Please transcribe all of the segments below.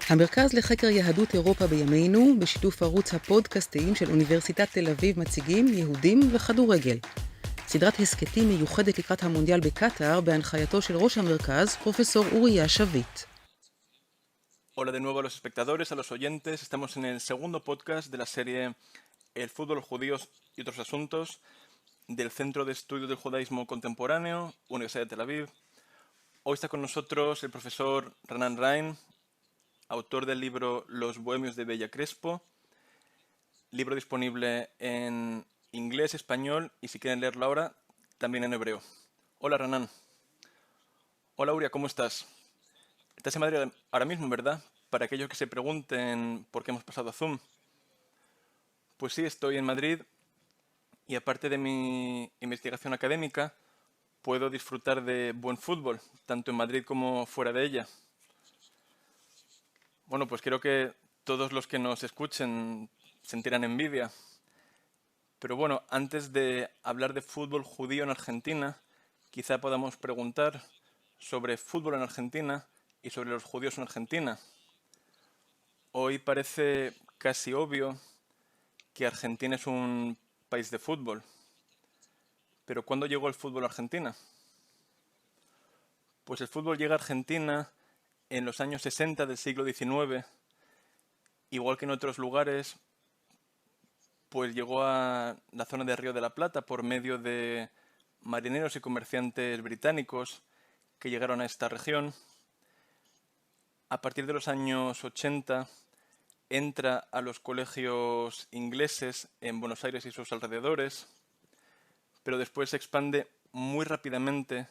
המרכז לחקר יהדות אירופה בימינו, בשיתוף ערוץ הפודקאסטים של אוניברסיטת תל אביב, מציגים יהודים וכדורגל. סדרת הסקטים מיוחדת לקראת המונדיאל בקטר, בהנחייתו של ראש המרכז, פרופסור אוריה שביט. Hola de nuevo a los espectadores, a los oyentes. Estamos en el segundo podcast de la serie El fútbol, los judíos y otros asuntos del Centro de Estudios del Judaísmo Contemporáneo, Universidad de Tel Aviv. Hoy está con nosotros el profesor Renan Rain, autor del libro Los Bohemios de Bella Crespo, libro disponible en inglés, español y, si quieren leerlo ahora, también en hebreo. Hola Renan. Hola Uria, ¿cómo estás? Estás en Madrid ahora mismo, ¿verdad? Para aquellos que se pregunten por qué hemos pasado a Zoom. Pues sí, estoy en Madrid y aparte de mi investigación académica, puedo disfrutar de buen fútbol, tanto en Madrid como fuera de ella. Bueno, pues creo que todos los que nos escuchen sentirán envidia. Pero bueno, antes de hablar de fútbol judío en Argentina, quizá podamos preguntar sobre fútbol en Argentina y sobre los judíos en Argentina. Hoy parece casi obvio que Argentina es un país de fútbol. Pero ¿cuándo llegó el fútbol a Argentina? Pues el fútbol llega a Argentina en los años 60 del siglo XIX, igual que en otros lugares, pues llegó a la zona de Río de la Plata por medio de marineros y comerciantes británicos que llegaron a esta región. A partir de los años 80 entra a los colegios ingleses en Buenos Aires y sus alrededores, pero después se expande muy rápidamente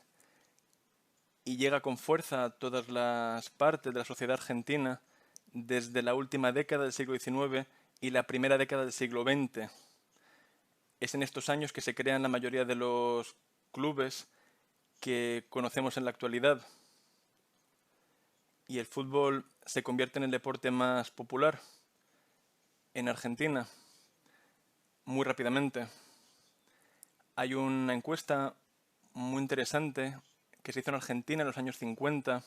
y llega con fuerza a todas las partes de la sociedad argentina desde la última década del siglo XIX y la primera década del siglo XX. Es en estos años que se crean la mayoría de los clubes que conocemos en la actualidad. Y el fútbol se convierte en el deporte más popular en Argentina muy rápidamente. Hay una encuesta muy interesante que se hizo en Argentina en los años 50,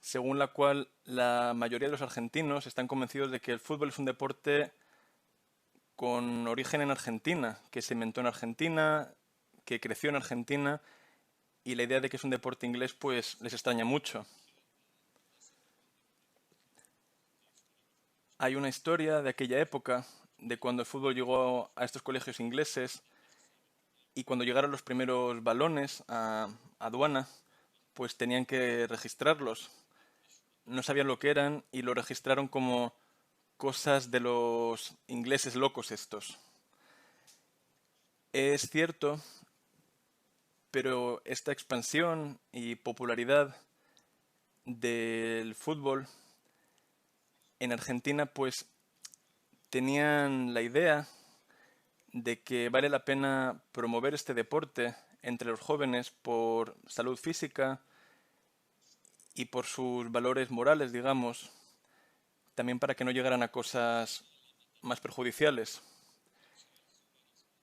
según la cual la mayoría de los argentinos están convencidos de que el fútbol es un deporte con origen en Argentina, que se inventó en Argentina, que creció en Argentina, y la idea de que es un deporte inglés pues les extraña mucho. Hay una historia de aquella época, de cuando el fútbol llegó a estos colegios ingleses, y cuando llegaron los primeros balones a aduana, pues tenían que registrarlos. No sabían lo que eran y lo registraron como cosas de los ingleses locos estos. Es cierto, pero esta expansión y popularidad del fútbol en Argentina pues tenían la idea de que vale la pena promover este deporte entre los jóvenes por salud física y por sus valores morales, digamos, también para que no llegaran a cosas más perjudiciales.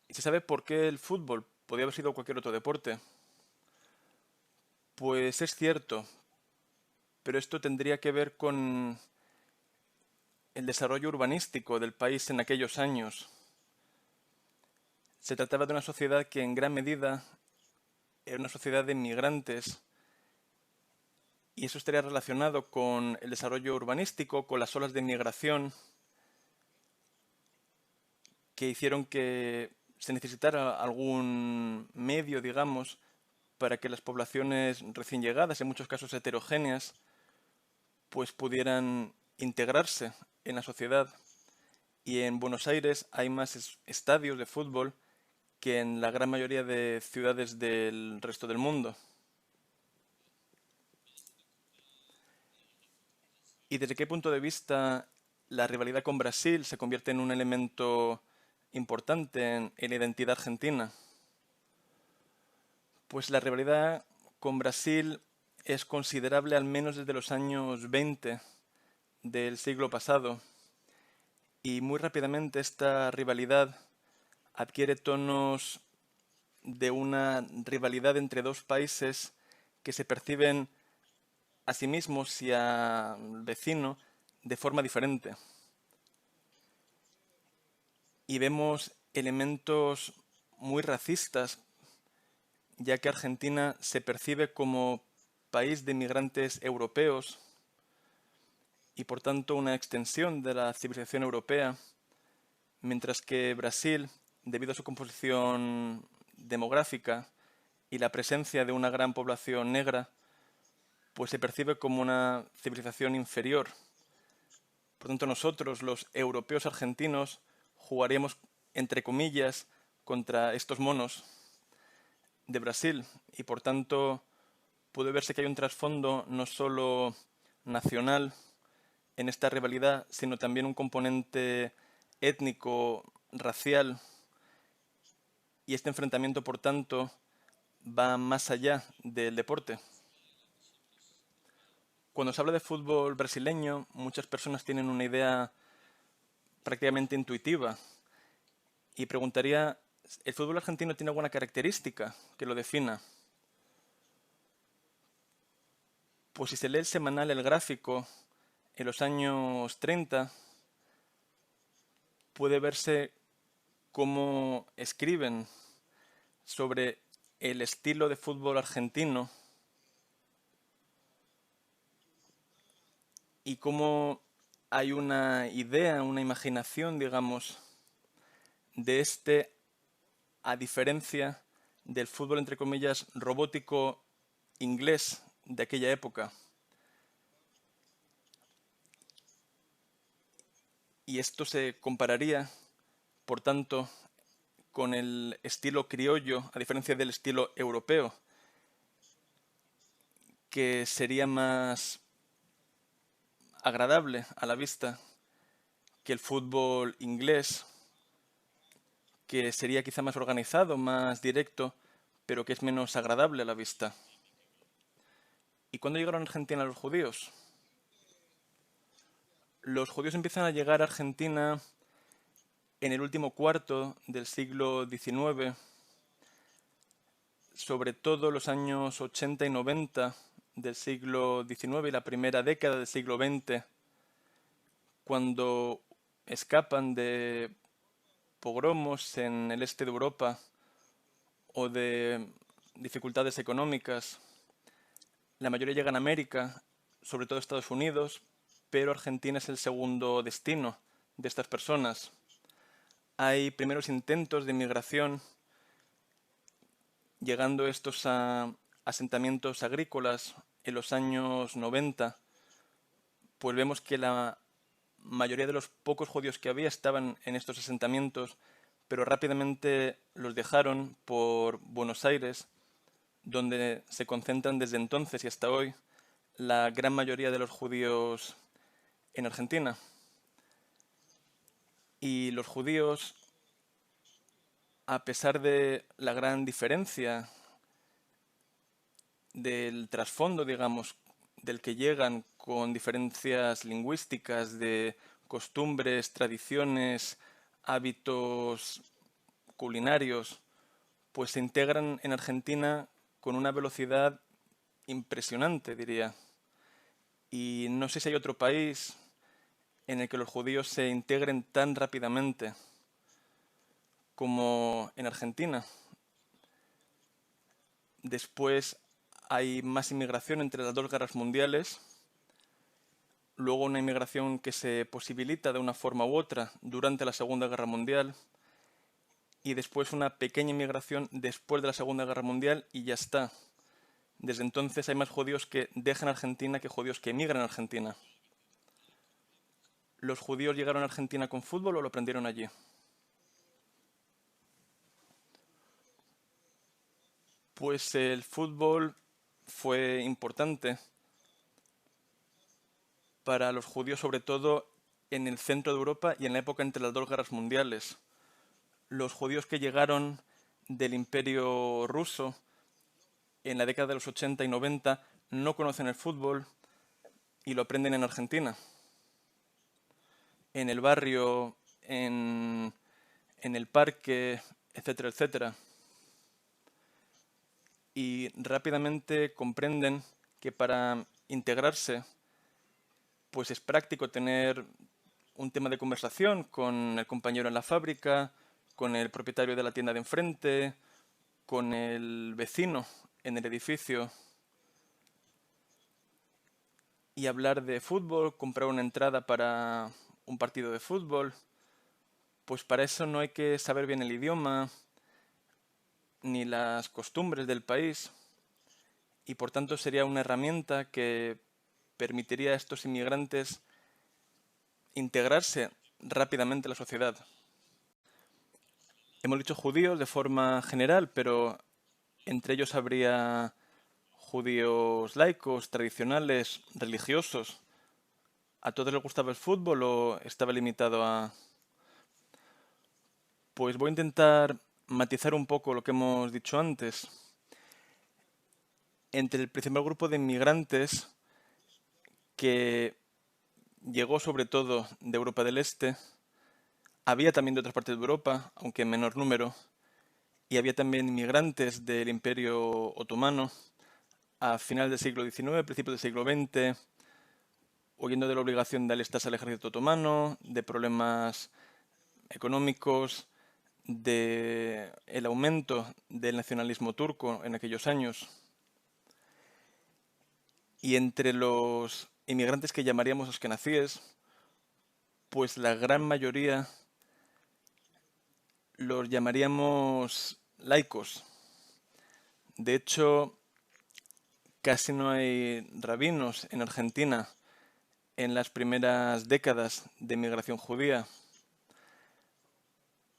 ¿Y se sabe por qué el fútbol? Podría haber sido cualquier otro deporte. Pues es cierto, pero esto tendría que ver con el desarrollo urbanístico del país en aquellos años. Se trataba de una sociedad que en gran medida era una sociedad de inmigrantes y eso estaría relacionado con el desarrollo urbanístico, con las olas de inmigración que hicieron que se necesitara algún medio, digamos, para que las poblaciones recién llegadas, en muchos casos heterogéneas, pues pudieran integrarse en la sociedad. Y en Buenos Aires hay más estadios de fútbol que en la gran mayoría de ciudades del resto del mundo. ¿Y desde qué punto de vista la rivalidad con Brasil se convierte en un elemento importante en la identidad argentina? Pues la rivalidad con Brasil es considerable al menos desde los años 20 del siglo pasado y muy rápidamente esta rivalidad adquiere tonos de una rivalidad entre dos países que se perciben a sí mismos y al vecino de forma diferente. Y vemos elementos muy racistas, ya que Argentina se percibe como país de inmigrantes europeos y por tanto una extensión de la civilización europea, mientras que Brasil, debido a su composición demográfica y la presencia de una gran población negra, pues se percibe como una civilización inferior. Por tanto, nosotros, los europeos argentinos, jugaríamos, entre comillas, contra estos monos de Brasil y por tanto puede verse que hay un trasfondo no solo nacional en esta rivalidad, sino también un componente étnico, racial, y este enfrentamiento, por tanto, va más allá del deporte. Cuando se habla de fútbol brasileño, muchas personas tienen una idea prácticamente intuitiva y preguntaría, ¿el fútbol argentino tiene alguna característica que lo defina? Pues si se lee el semanal El Gráfico en los años 30, puede verse cómo escriben sobre el estilo de fútbol argentino y cómo hay una idea, una imaginación, digamos, de este, a diferencia del fútbol, entre comillas, robótico inglés de aquella época. Y esto se compararía, por tanto, con el estilo criollo, a diferencia del estilo europeo, que sería más agradable a la vista que el fútbol inglés, que sería quizá más organizado, más directo, pero que es menos agradable a la vista. ¿Y cuándo llegaron a Argentina los judíos? Los judíos empiezan a llegar a Argentina en el último cuarto del siglo XIX, sobre todo los años 80 y 90 del siglo XIX y la primera década del siglo XX, cuando escapan de pogromos en el este de Europa o de dificultades económicas. La mayoría llegan a América, sobre todo a Estados Unidos, pero Argentina es el segundo destino de estas personas. Hay primeros intentos de migración, llegando estos a asentamientos agrícolas en los años 90, pues vemos que la mayoría de los pocos judíos que había estaban en estos asentamientos, pero rápidamente los dejaron por Buenos Aires, donde se concentran desde entonces y hasta hoy la gran mayoría de los judíos en Argentina. Y los judíos, a pesar de la gran diferencia del trasfondo, digamos, del que llegan con diferencias lingüísticas, de costumbres, tradiciones, hábitos culinarios, pues se integran en Argentina con una velocidad impresionante, diría. Y no sé si hay otro país en el que los judíos se integren tan rápidamente como en Argentina. Después hay más inmigración entre las dos guerras mundiales, luego una inmigración que se posibilita de una forma u otra durante la Segunda Guerra Mundial y después una pequeña inmigración después de la Segunda Guerra Mundial y ya está. Desde entonces hay más judíos que dejan Argentina que judíos que emigran a Argentina. ¿Los judíos llegaron a Argentina con fútbol o lo aprendieron allí? Pues el fútbol fue importante para los judíos, sobre todo en el centro de Europa y en la época entre las dos guerras mundiales. Los judíos que llegaron del Imperio ruso en la década de los 80 y 90 no conocen el fútbol y lo aprenden en Argentina. En el barrio, en el parque, etcétera, etcétera. Y rápidamente comprenden que para integrarse, pues es práctico tener un tema de conversación con el compañero en la fábrica, con el propietario de la tienda de enfrente, con el vecino en el edificio y hablar de fútbol, comprar una entrada para un partido de fútbol. Pues para eso no hay que saber bien el idioma ni las costumbres del país y por tanto sería una herramienta que permitiría a estos inmigrantes integrarse rápidamente en la sociedad. Hemos dicho judíos de forma general, pero entre ellos habría judíos laicos, tradicionales, religiosos. ¿A todos les gustaba el fútbol o estaba limitado a...? Pues voy a intentar matizar un poco lo que hemos dicho antes. Entre el principal grupo de inmigrantes que llegó sobre todo de Europa del Este, había también de otras partes de Europa, aunque en menor número, y había también inmigrantes del Imperio Otomano a final del siglo XIX, principios del siglo XX, huyendo de la obligación de alistarse al ejército otomano, de problemas económicos, de el aumento del nacionalismo turco en aquellos años. Y entre los inmigrantes que llamaríamos askenazíes, pues la gran mayoría los llamaríamos laicos. De hecho, casi no hay rabinos en Argentina en las primeras décadas de migración judía.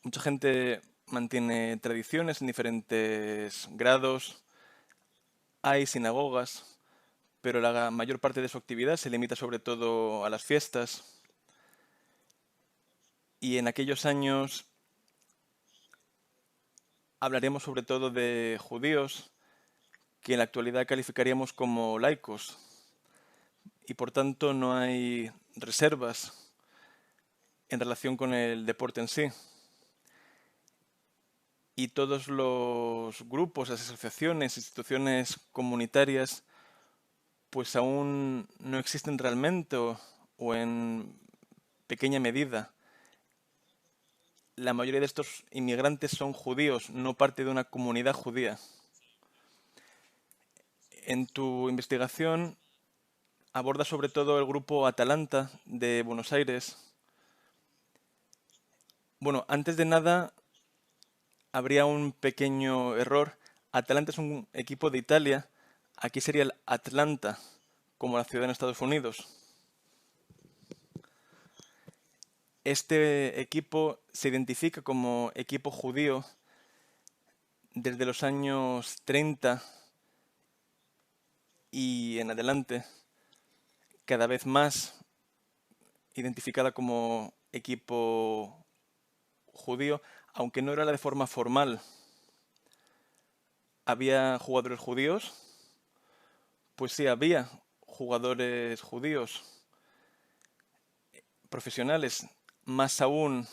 Mucha gente mantiene tradiciones en diferentes grados, hay sinagogas, pero la mayor parte de su actividad se limita sobre todo a las fiestas. Y en aquellos años hablaríamos sobre todo de judíos, que en la actualidad calificaríamos como laicos. Y por tanto no hay reservas en relación con el deporte en sí. Y todos los grupos, las asociaciones, instituciones comunitarias, pues aún no existen realmente o en pequeña medida. La mayoría de estos inmigrantes son judíos, no parte de una comunidad judía. En tu investigación aborda sobre todo el grupo Atalanta de Buenos Aires. Bueno, antes de nada, habría un pequeño error. Atalanta es un equipo de Italia. Aquí sería el Atlanta, como la ciudad en Estados Unidos. Este equipo se identifica como equipo judío desde los años 30 y en adelante, cada vez más identificada como equipo judío, aunque no era de forma formal. ¿Había jugadores judíos? Pues sí, había jugadores judíos profesionales, más aún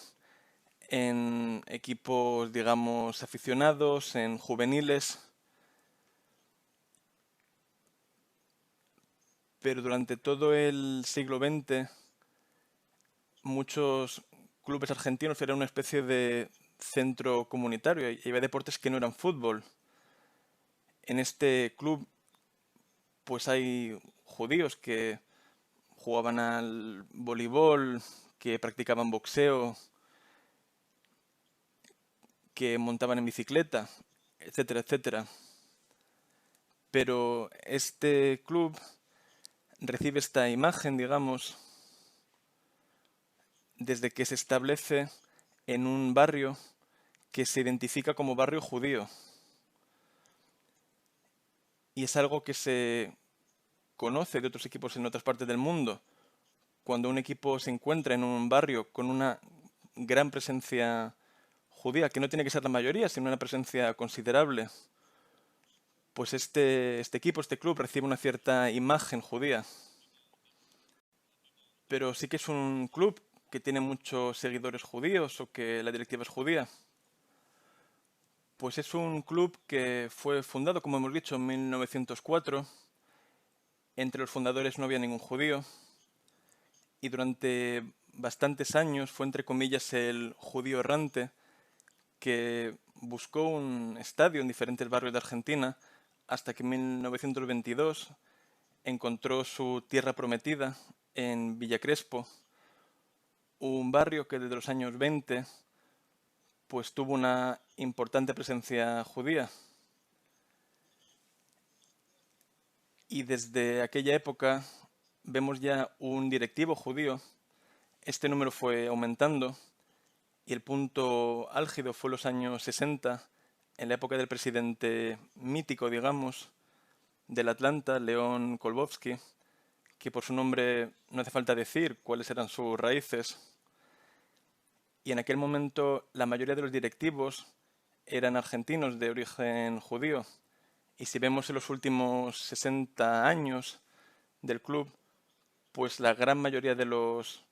en equipos, digamos, aficionados, en juveniles. Pero durante todo el siglo XX, muchos clubes argentinos eran una especie de centro comunitario y había deportes que no eran fútbol. En este club, pues hay judíos que jugaban al voleibol, que practicaban boxeo, que montaban en bicicleta, etcétera, etcétera. Pero este club recibe esta imagen, digamos, desde que se establece en un barrio que se identifica como barrio judío. Y es algo que se conoce de otros equipos en otras partes del mundo. Cuando un equipo se encuentra en un barrio con una gran presencia judía, que no tiene que ser la mayoría, sino una presencia considerable, pues este equipo, este club, recibe una cierta imagen judía. Pero sí que es un club que tiene muchos seguidores judíos o que la directiva es judía. Pues es un club que fue fundado, como hemos dicho, en 1904 Entre los fundadores no había ningún judío y durante bastantes años fue, entre comillas, el judío errante que buscó un estadio en diferentes barrios de Argentina hasta que en 1922 encontró su tierra prometida en Villa Crespo, un barrio que desde los años 20 pues tuvo una importante presencia judía. Y desde aquella época vemos ya un directivo judío. Este número fue aumentando y el punto álgido fue los años 60, en la época del presidente mítico, digamos, del Atlanta, León Kolbowski, que por su nombre no hace falta decir cuáles eran sus raíces. Y en aquel momento la mayoría de los directivos eran argentinos de origen judío. Y si vemos en los últimos 60 años del club, pues la gran mayoría de los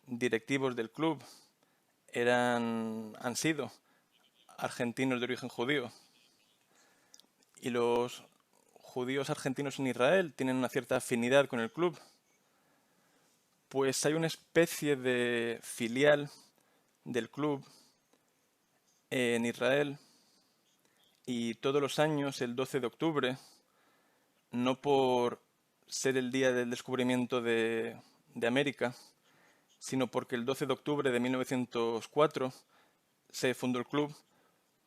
directivos del club han sido argentinos de origen judío. Y los judíos argentinos en Israel tienen una cierta afinidad con el club, pues hay una especie de filial del club en Israel y todos los años, el 12 de octubre, no por ser el día del descubrimiento de América, sino porque el 12 de octubre de 1904 se fundó el club,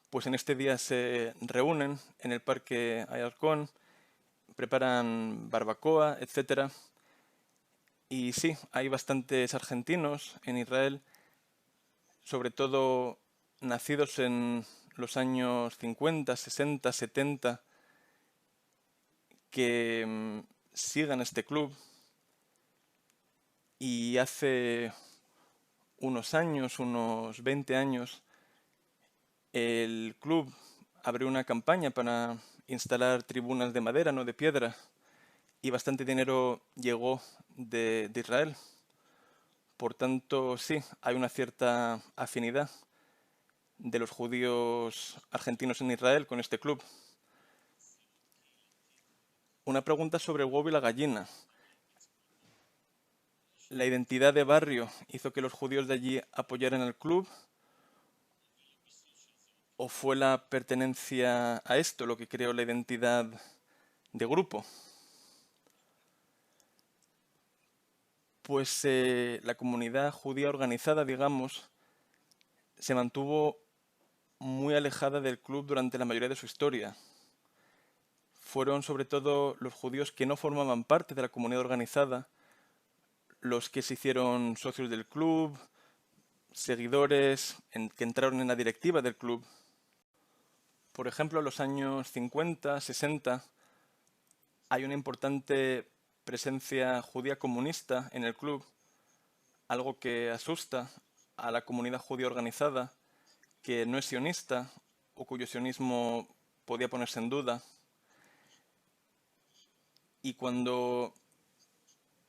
pues en este día se reúnen en el Parque Ayarcón, preparan barbacoa, etc. Y sí, hay bastantes argentinos en Israel, sobre todo nacidos en los años 50, 60, 70, que sigan este club. Y hace unos años, unos 20 años, el club abrió una campaña para instalar tribunas de madera, no de piedra, y bastante dinero llegó de Israel. Por tanto, sí, hay una cierta afinidad de los judíos argentinos en Israel con este club. Una pregunta sobre el huevo y la gallina. ¿La identidad de barrio hizo que los judíos de allí apoyaran al club? ¿O fue la pertenencia a esto lo que creó la identidad de grupo? Pues la comunidad judía organizada, digamos, se mantuvo muy alejada del club durante la mayoría de su historia. Fueron sobre todo los judíos que no formaban parte de la comunidad organizada los que se hicieron socios del club, seguidores que entraron en la directiva del club. Por ejemplo, en los años 50, 60, hay una importante presencia judía comunista en el club, algo que asusta a la comunidad judía organizada, que no es sionista o cuyo sionismo podía ponerse en duda. Y cuando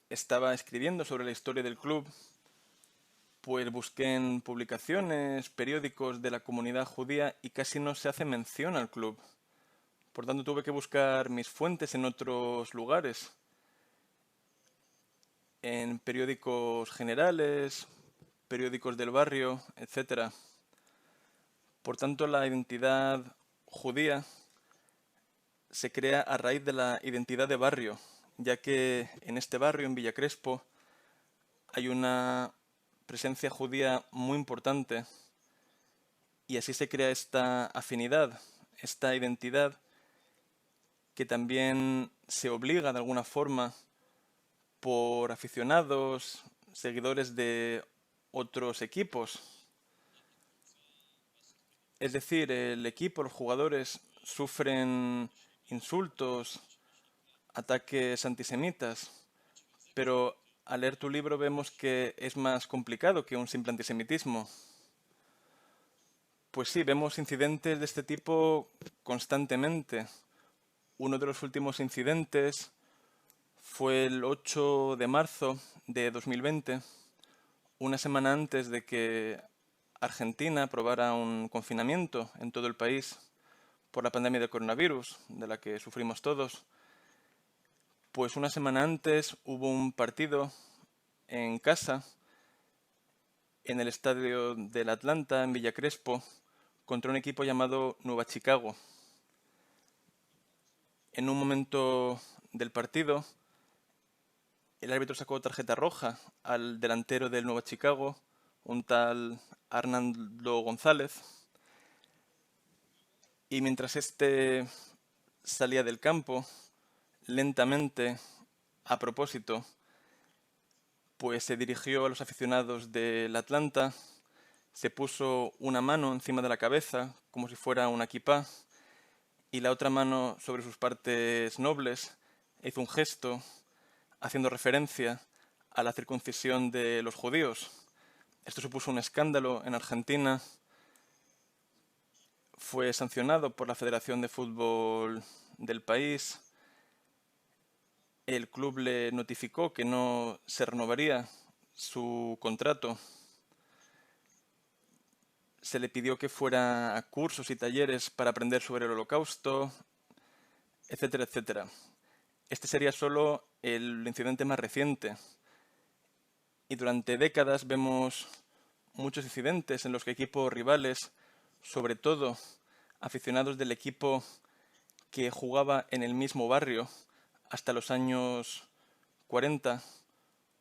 estaba escribiendo sobre la historia del club, pues busqué en publicaciones, periódicos de la comunidad judía y casi no se hace mención al club. Por tanto, tuve que buscar mis fuentes en otros lugares, en periódicos generales, periódicos del barrio, etc. Por tanto, la identidad judía se crea a raíz de la identidad de barrio, ya que en este barrio, en Villa Crespo, hay una presencia judía muy importante y así se crea esta afinidad, esta identidad que también se obliga de alguna forma por aficionados, seguidores de otros equipos. Es decir, el equipo, los jugadores sufren insultos, ataques antisemitas, pero al leer tu libro vemos que es más complicado que un simple antisemitismo. Pues sí, vemos incidentes de este tipo constantemente. Uno de los últimos incidentes fue el 8 de marzo de 2020, una semana antes de que Argentina aprobara un confinamiento en todo el país por la pandemia del coronavirus, de la que sufrimos todos. Pues una semana antes hubo un partido en casa, en el estadio del Atlanta, en Villa Crespo, contra un equipo llamado Nueva Chicago. En un momento del partido, el árbitro sacó tarjeta roja al delantero del Nueva Chicago, un tal Arnaldo González, y mientras este salía del campo, lentamente, a propósito, pues se dirigió a los aficionados del Atlanta, se puso una mano encima de la cabeza, como si fuera una kipá, y la otra mano sobre sus partes nobles, e hizo un gesto haciendo referencia a la circuncisión de los judíos. Esto supuso un escándalo en Argentina, fue sancionado por la Federación de Fútbol del país, el club le notificó que no se renovaría su contrato, se le pidió que fuera a cursos y talleres para aprender sobre el Holocausto, etcétera, etcétera. Este sería solo el incidente más reciente. Y durante décadas vemos muchos incidentes en los que equipos rivales, sobre todo aficionados del equipo que jugaba en el mismo barrio hasta los años 40,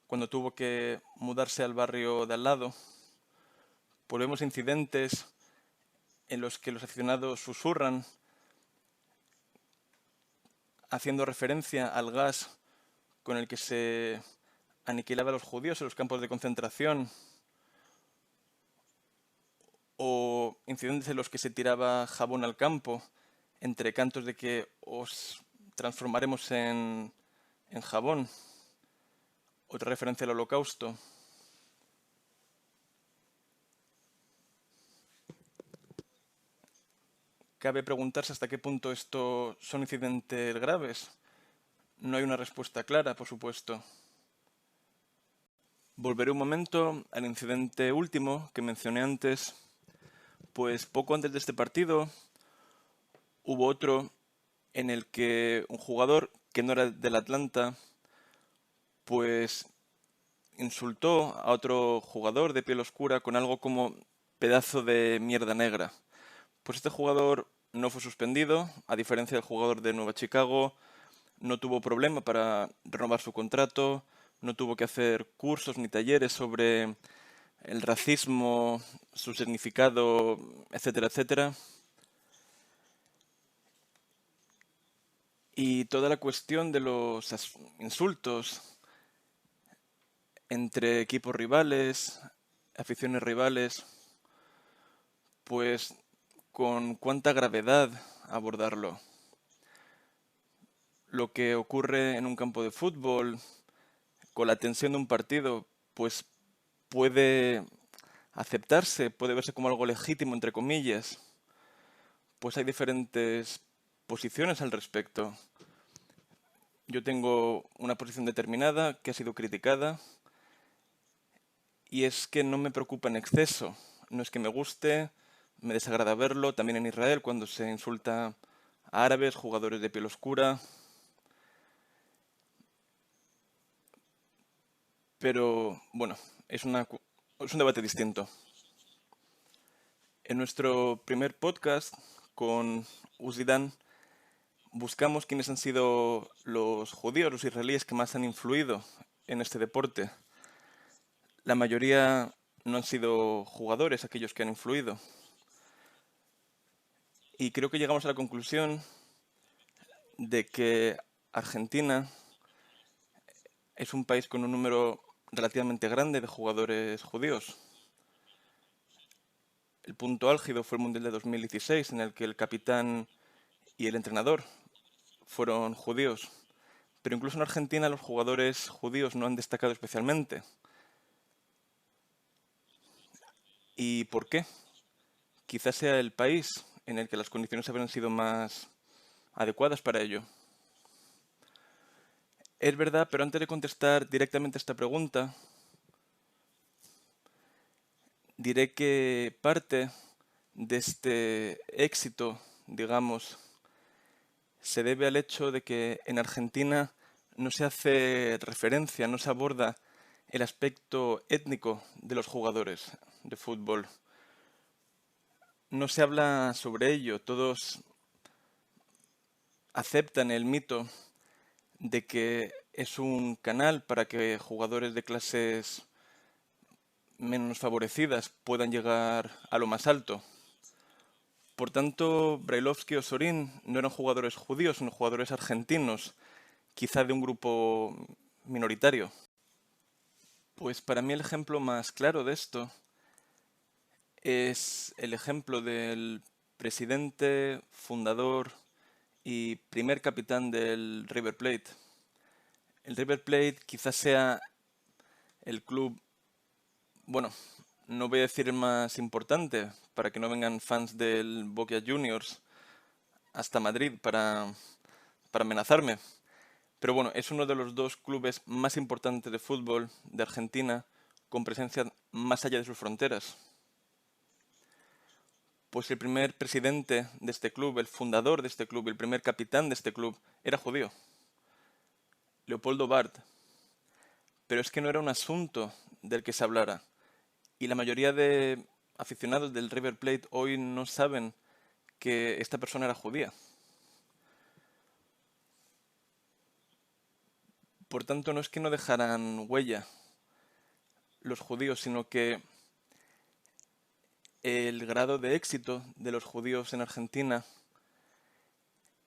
cuando tuvo que mudarse al barrio de al lado, pues vemos incidentes en los que los aficionados susurran haciendo referencia al gas con el que se aniquilaba a los judíos en los campos de concentración, o incidentes en los que se tiraba jabón al campo, entre cantos de que os transformaremos en jabón. Otra referencia al Holocausto. Cabe preguntarse hasta qué punto esto son incidentes graves. No hay una respuesta clara, por supuesto. Volveré un momento al incidente último que mencioné antes, pues poco antes de este partido hubo otro en el que un jugador que no era del Atlanta, pues insultó a otro jugador de piel oscura con algo como pedazo de mierda negra. Pues este jugador no fue suspendido, a diferencia del jugador de Nueva Chicago, no tuvo problema para renovar su contrato, no tuvo que hacer cursos ni talleres sobre el racismo, su significado, etcétera, etcétera. Y toda la cuestión de los insultos entre equipos rivales, aficiones rivales, pues con cuánta gravedad abordarlo. Lo que ocurre en un campo de fútbol, con la tensión de un partido, pues puede aceptarse, puede verse como algo legítimo, entre comillas. Pues hay diferentes posiciones al respecto. Yo tengo una posición determinada que ha sido criticada, y es que no me preocupa en exceso. No es que me guste, me desagrada verlo, también en Israel, cuando se insulta a árabes, jugadores de piel oscura. Pero, bueno, es un debate distinto. En nuestro primer podcast con Uzzidan buscamos quiénes han sido los judíos, los israelíes que más han influido en este deporte. La mayoría no han sido jugadores aquellos que han influido. Y creo que llegamos a la conclusión de que Argentina es un país con un número relativamente grande de jugadores judíos. El punto álgido fue el Mundial de 2016, en el que el capitán y el entrenador fueron judíos. Pero incluso en Argentina los jugadores judíos no han destacado especialmente. ¿Y por qué? Quizás sea el país en el que las condiciones habrían sido más adecuadas para ello. Es verdad, pero antes de contestar directamente a esta pregunta, diré que parte de este éxito, digamos, se debe al hecho de que en Argentina no se hace referencia, no se aborda el aspecto étnico de los jugadores de fútbol. No se habla sobre ello, todos aceptan el mito de que es un canal para que jugadores de clases menos favorecidas puedan llegar a lo más alto. Por tanto, Brailovsky o Sorín no eran jugadores judíos, sino jugadores argentinos, quizá de un grupo minoritario. Pues para mí el ejemplo más claro de esto es el ejemplo del presidente, fundador y primer capitán del River Plate. El River Plate quizás sea el club, bueno, no voy a decir el más importante, para que no vengan fans del Boca Juniors hasta Madrid para amenazarme. Pero bueno, es uno de los dos clubes más importantes de fútbol de Argentina, con presencia más allá de sus fronteras. Pues el primer presidente de este club, el fundador de este club, el primer capitán de este club, era judío, Leopoldo Bart. Pero es que no era un asunto del que se hablara. Y la mayoría de aficionados del River Plate hoy no saben que esta persona era judía. Por tanto, no es que no dejaran huella los judíos, sino que el grado de éxito de los judíos en Argentina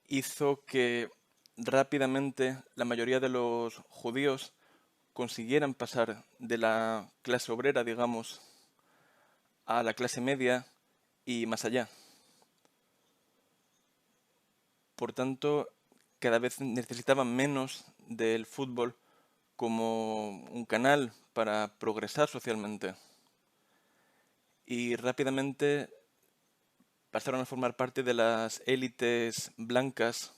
hizo que rápidamente la mayoría de los judíos consiguieran pasar de la clase obrera, digamos, a la clase media y más allá. Por tanto, cada vez necesitaban menos del fútbol como un canal para progresar socialmente. Y rápidamente pasaron a formar parte de las élites blancas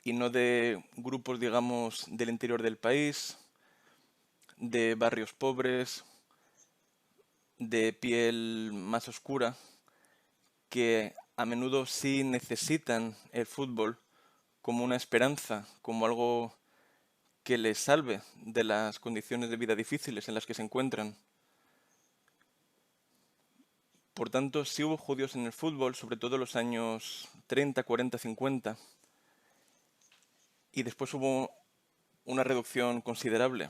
y no de grupos, digamos, del interior del país, de barrios pobres, de piel más oscura, que a menudo sí necesitan el fútbol como una esperanza, como algo que les salve de las condiciones de vida difíciles en las que se encuentran. Por tanto, sí hubo judíos en el fútbol, sobre todo en los años 30, 40, 50, y después hubo una reducción considerable.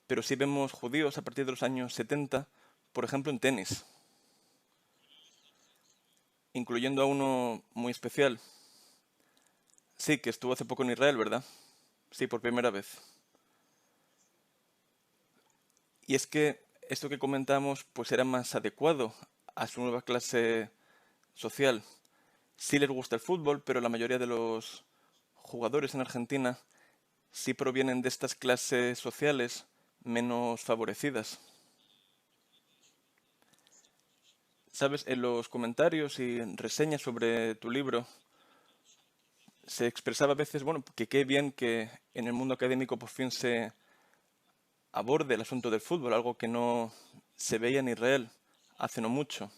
Pero sí vemos judíos a partir de los años 70, por ejemplo, en tenis, incluyendo a uno muy especial. Sí, que estuvo hace poco en Israel, ¿verdad? Sí, por primera vez. Y es que esto que comentamos pues era más adecuado a su nueva clase social. Sí les gusta el fútbol, pero la mayoría de los jugadores en Argentina sí provienen de estas clases sociales menos favorecidas. Sabes, en los comentarios y reseñas sobre tu libro se expresaba a veces, bueno, que qué bien que en el mundo académico por fin se aborde el asunto del fútbol, algo que no se veía en Israel hace no mucho.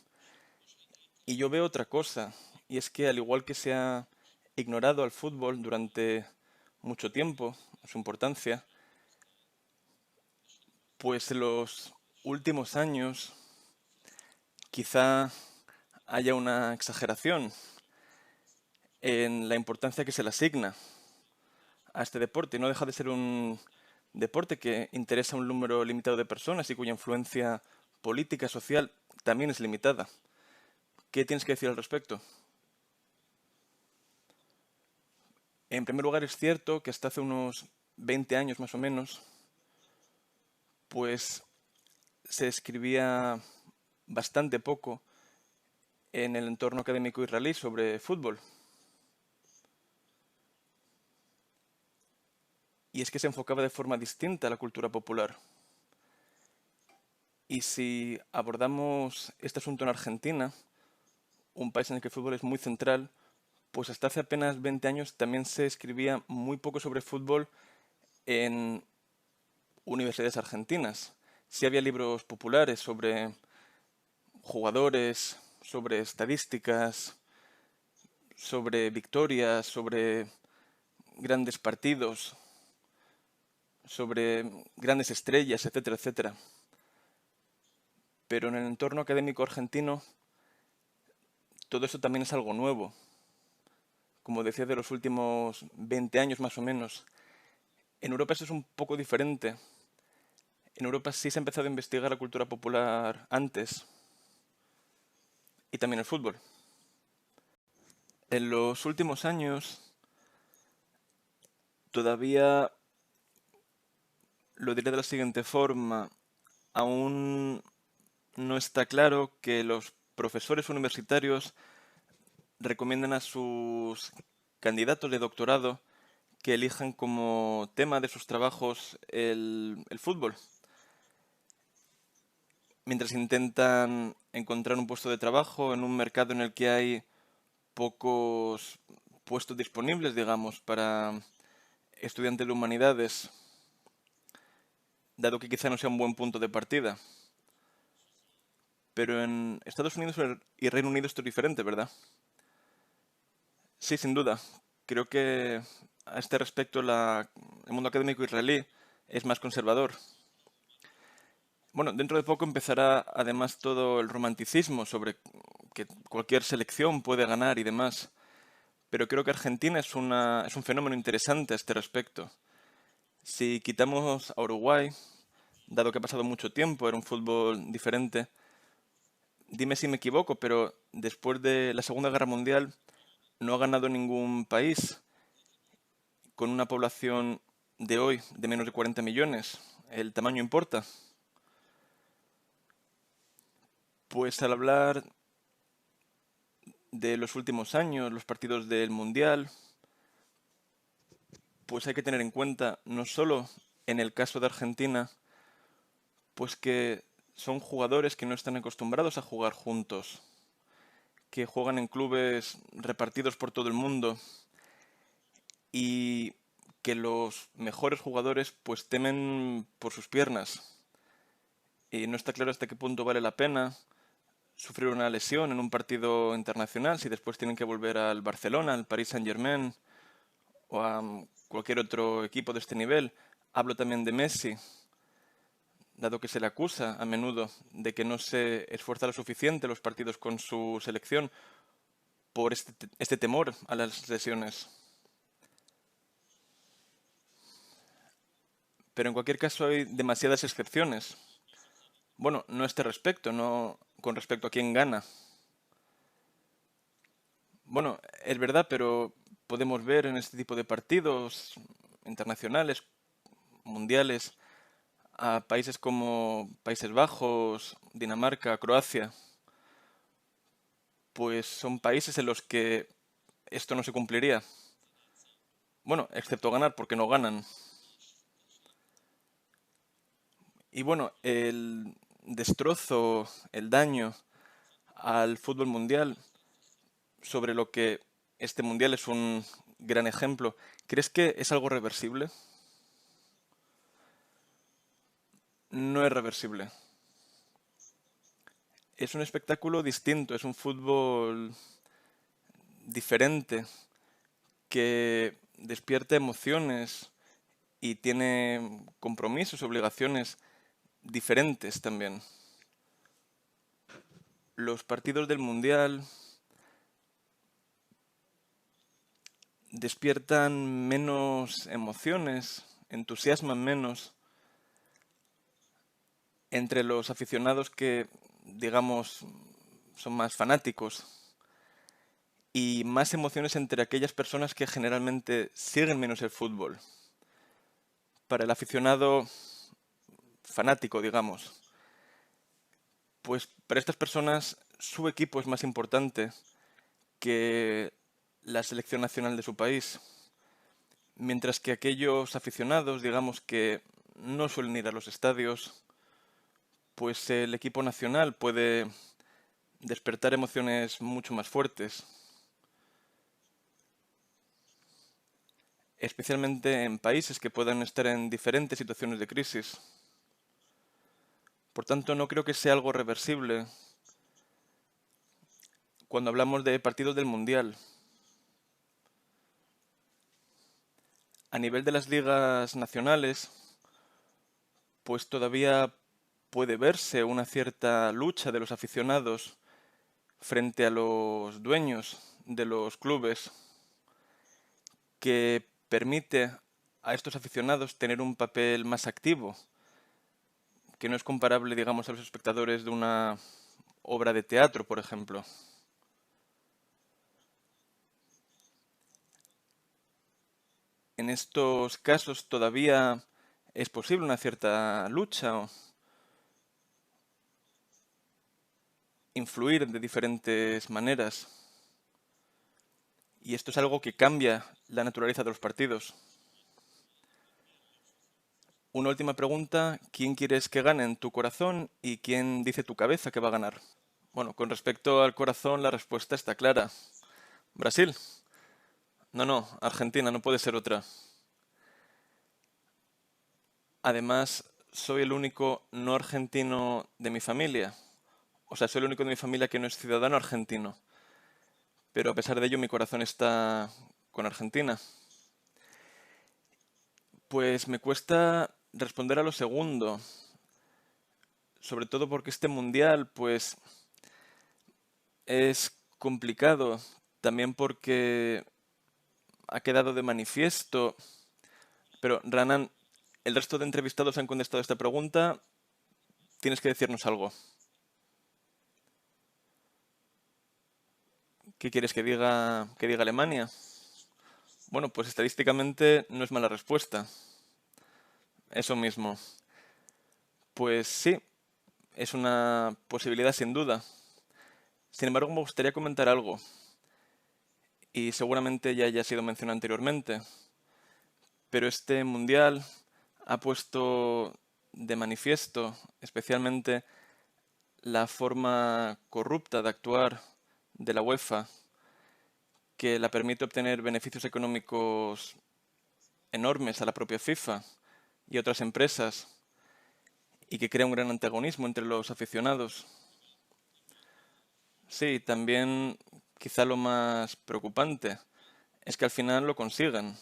Y yo veo otra cosa, y es que al igual que se ha ignorado al fútbol durante mucho tiempo, su importancia, pues en los últimos años quizá haya una exageración en la importancia que se le asigna a este deporte. No deja de ser un deporte que interesa a un número limitado de personas y cuya influencia política, social, también es limitada. ¿Qué tienes que decir al respecto? En primer lugar, es cierto que hasta hace unos 20 años más o menos, pues se escribía bastante poco en el entorno académico israelí sobre fútbol. Y es que se enfocaba de forma distinta a la cultura popular. Y si abordamos este asunto en Argentina, un país en el que el fútbol es muy central, pues hasta hace apenas 20 años también se escribía muy poco sobre fútbol en universidades argentinas. Sí había libros populares sobre jugadores, sobre estadísticas, sobre victorias, sobre grandes partidos, sobre grandes estrellas, etcétera, etcétera. Pero en el entorno académico argentino todo eso también es algo nuevo. Como decía, de los últimos 20 años más o menos. En Europa eso es un poco diferente. En Europa sí se ha empezado a investigar la cultura popular antes y también el fútbol. En los últimos años todavía lo diré de la siguiente forma. Aún no está claro que los profesores universitarios recomiendan a sus candidatos de doctorado que elijan como tema de sus trabajos el fútbol, mientras intentan encontrar un puesto de trabajo en un mercado en el que hay pocos puestos disponibles, digamos, para estudiantes de humanidades, dado que quizá no sea un buen punto de partida. Pero en Estados Unidos y Reino Unido esto es diferente, ¿verdad? Sí, sin duda. Creo que a este respecto el mundo académico israelí es más conservador. Bueno, dentro de poco empezará además todo el romanticismo sobre que cualquier selección puede ganar y demás. Pero creo que Argentina es un fenómeno interesante a este respecto. Si quitamos a Uruguay, dado que ha pasado mucho tiempo, era un fútbol diferente, dime si me equivoco, pero después de la Segunda Guerra Mundial no ha ganado ningún país con una población de hoy de menos de 40 millones. ¿El tamaño importa? Pues al hablar de los últimos años, los partidos del Mundial, pues hay que tener en cuenta no solo en el caso de Argentina, pues que son jugadores que no están acostumbrados a jugar juntos, que juegan en clubes repartidos por todo el mundo y que los mejores jugadores pues temen por sus piernas. Y no está claro hasta qué punto vale la pena sufrir una lesión en un partido internacional si después tienen que volver al Barcelona, al Paris Saint-Germain o a cualquier otro equipo de este nivel. Hablo también de Messi, dado que se le acusa a menudo de que no se esfuerza lo suficiente los partidos con su selección por este temor a las lesiones. Pero en cualquier caso hay demasiadas excepciones. Bueno, no a este respecto, no con respecto a quién gana. Bueno, es verdad, pero podemos ver en este tipo de partidos internacionales, mundiales, a países como Países Bajos, Dinamarca, Croacia, pues son países en los que esto no se cumpliría. Bueno, excepto ganar, porque no ganan. Y bueno, el destrozo, el daño al fútbol mundial, sobre lo que este mundial es un gran ejemplo, ¿crees que es algo reversible? No es reversible. Es un espectáculo distinto, es un fútbol diferente, que despierta emociones y tiene compromisos, obligaciones diferentes también. Los partidos del Mundial despiertan menos emociones, entusiasman menos entre los aficionados que, digamos, son más fanáticos y más emociones entre aquellas personas que generalmente siguen menos el fútbol. Para el aficionado fanático, digamos, pues para estas personas su equipo es más importante que la selección nacional de su país, mientras que aquellos aficionados, digamos, que no suelen ir a los estadios, pues el equipo nacional puede despertar emociones mucho más fuertes, especialmente en países que puedan estar en diferentes situaciones de crisis. Por tanto, no creo que sea algo reversible cuando hablamos de partidos del Mundial. A nivel de las ligas nacionales, pues todavía puede verse una cierta lucha de los aficionados frente a los dueños de los clubes, que permite a estos aficionados tener un papel más activo, que no es comparable, digamos, a los espectadores de una obra de teatro, por ejemplo. En estos casos todavía es posible una cierta lucha o influir de diferentes maneras. Y esto es algo que cambia la naturaleza de los partidos. Una última pregunta, ¿quién quieres que gane en tu corazón y quién dice tu cabeza que va a ganar? Bueno, con respecto al corazón la respuesta está clara. Brasil. No, Argentina, no puede ser otra. Además, soy el único no argentino de mi familia. O sea, soy el único de mi familia que no es ciudadano argentino. Pero a pesar de ello, mi corazón está con Argentina. Pues me cuesta responder a lo segundo. Sobre todo porque este mundial, pues, es complicado. También porque ha quedado de manifiesto. Pero, Ranan, el resto de entrevistados han contestado esta pregunta. Tienes que decirnos algo. ¿Qué quieres que diga Alemania? Bueno, pues estadísticamente no es mala respuesta. Eso mismo. Pues sí, es una posibilidad sin duda. Sin embargo, me gustaría comentar algo, y seguramente ya haya sido mencionado anteriormente, pero este mundial ha puesto de manifiesto especialmente la forma corrupta de actuar de la UEFA, que la permite obtener beneficios económicos enormes a la propia FIFA y otras empresas, y que crea un gran antagonismo entre los aficionados. Sí, también quizá lo más preocupante es que al final lo consiguen.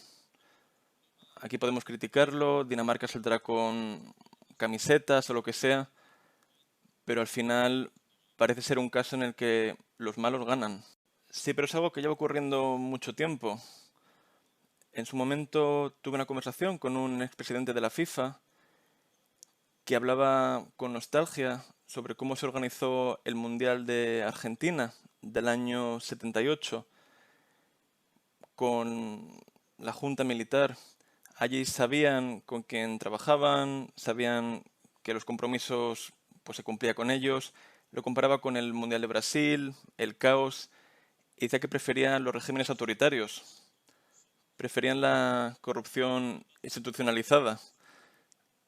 Aquí podemos criticarlo, Dinamarca saldrá con camisetas o lo que sea, pero al final parece ser un caso en el que los malos ganan. Sí, pero es algo que lleva ocurriendo mucho tiempo. En su momento tuve una conversación con un expresidente de la FIFA que hablaba con nostalgia sobre cómo se organizó el Mundial de Argentina del año 78 con la Junta Militar. Allí sabían con quién trabajaban, sabían que los compromisos pues se cumplía con ellos. Lo comparaba con el Mundial de Brasil, el caos, y decía que preferían los regímenes autoritarios, preferían la corrupción institucionalizada.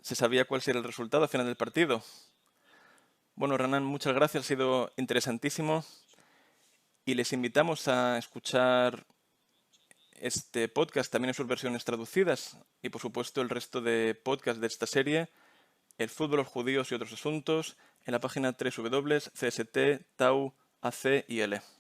Se sabía cuál sería el resultado al final del partido. Bueno, Renan, muchas gracias, ha sido interesantísimo y les invitamos a escuchar este podcast, también en sus versiones traducidas y por supuesto el resto de podcasts de esta serie, El fútbol, los judíos y otros asuntos, en la página www.cst.tau.ac.il.